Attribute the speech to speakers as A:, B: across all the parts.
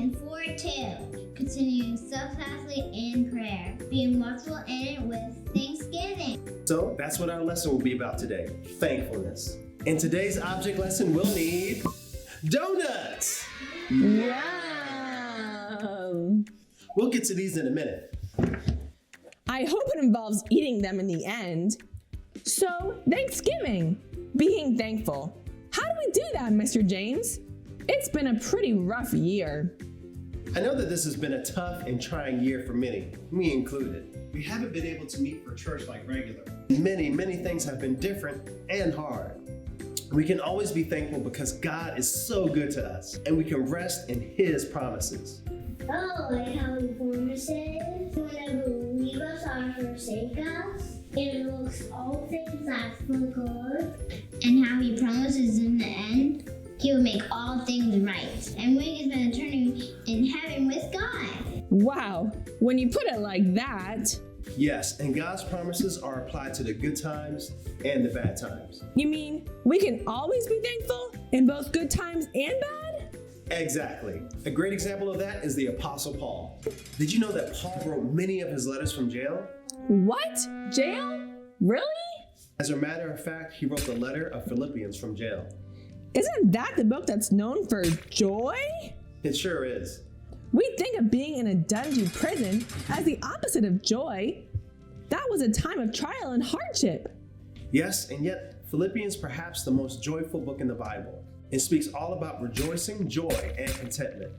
A: and 4:2, continuing steadfastly in prayer, being watchful in it with thanksgiving.
B: So that's what our lesson will be about today, thankfulness. In today's object lesson, we'll need donuts.
C: Yum!
B: We'll get to these in a minute.
C: I hope it involves eating them in the end. So, Thanksgiving, being thankful. How do we do that, Mr. James? It's been a pretty rough year.
B: I know that this has been a tough and trying year for many, me included. We haven't been able to meet for church like regular. Many things have been different and hard. We can always be thankful because God is so good to us, and we can rest in His promises.
A: Oh, like how He promises He will never leave us or forsake us, and looks all things as for good, and how He promises in the end He will make all things right, and we can spend eternity in heaven with God.
C: Wow, when you put it like that.
B: Yes, and God's promises are applied to the good times and the bad times.
C: You mean we can always be thankful in both good times and bad?
B: Exactly. A great example of that is the Apostle Paul. Did you know that Paul wrote many of his letters from jail?
C: What? Jail? Really?
B: As a matter of fact, he wrote the letter of Philippians from jail.
C: Isn't that the book that's known for joy?
B: It sure is.
C: We think of being in a dungeon prison as the opposite of joy. That was a time of trial and hardship.
B: Yes, and yet Philippians perhaps the most joyful book in the Bible. It speaks all about rejoicing, joy, and contentment.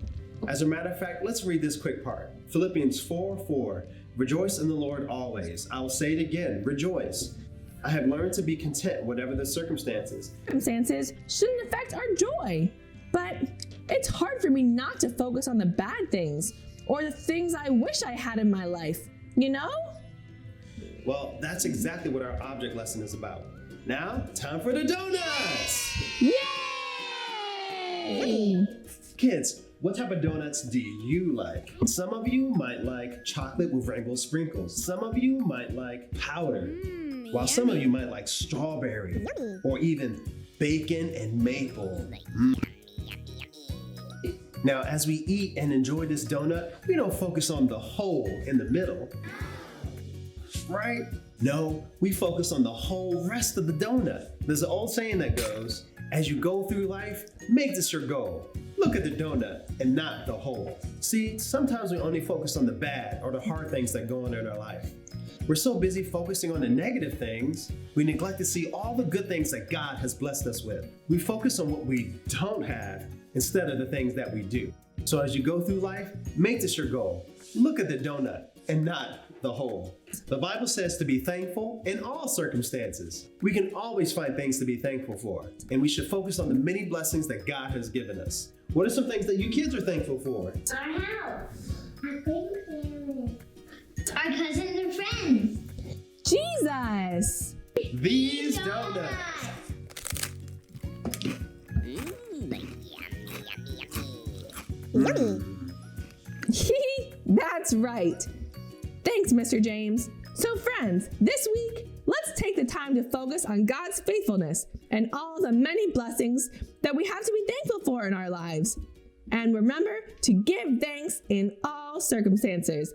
B: As a matter of fact, let's read this quick part. Philippians 4:4. Rejoice in the Lord always. I will say it again, rejoice. I have learned to be content whatever the circumstances.
C: Circumstances shouldn't affect our joy, but it's hard for me not to focus on the bad things or the things I wish I had in my life, you know?
B: Well, that's exactly what our object lesson is about. Now, time for the donuts!
C: Yay!
B: Kids, what type of donuts do you like? Some of you might like chocolate with rainbow sprinkles. Some of you might like powder. While some of you might like strawberry or even bacon and maple. Now, as we eat and enjoy this donut, we don't focus on the hole in the middle, right? No, we focus on the whole rest of the donut. There's an old saying that goes, as you go through life, make this your goal. Look at the donut and not the hole. See, sometimes we only focus on the bad or the hard things that go on in our life. We're so busy focusing on the negative things, we neglect to see all the good things that God has blessed us with. We focus on what we don't have instead of the things that we do. So as you go through life, make this your goal. Look at the donut and not the hole. The Bible says to be thankful in all circumstances. We can always find things to be thankful for, and we should focus on the many blessings that God has given us. What are some things that you kids are thankful for?
A: Our house, our big family, our cousins and friends.
C: Jesus!
B: These donuts.
C: That's right. Thanks, Mr. James. So friends, this week, let's take the time to focus on God's faithfulness and all the many blessings that we have to be thankful for in our lives. And remember to give thanks in all circumstances.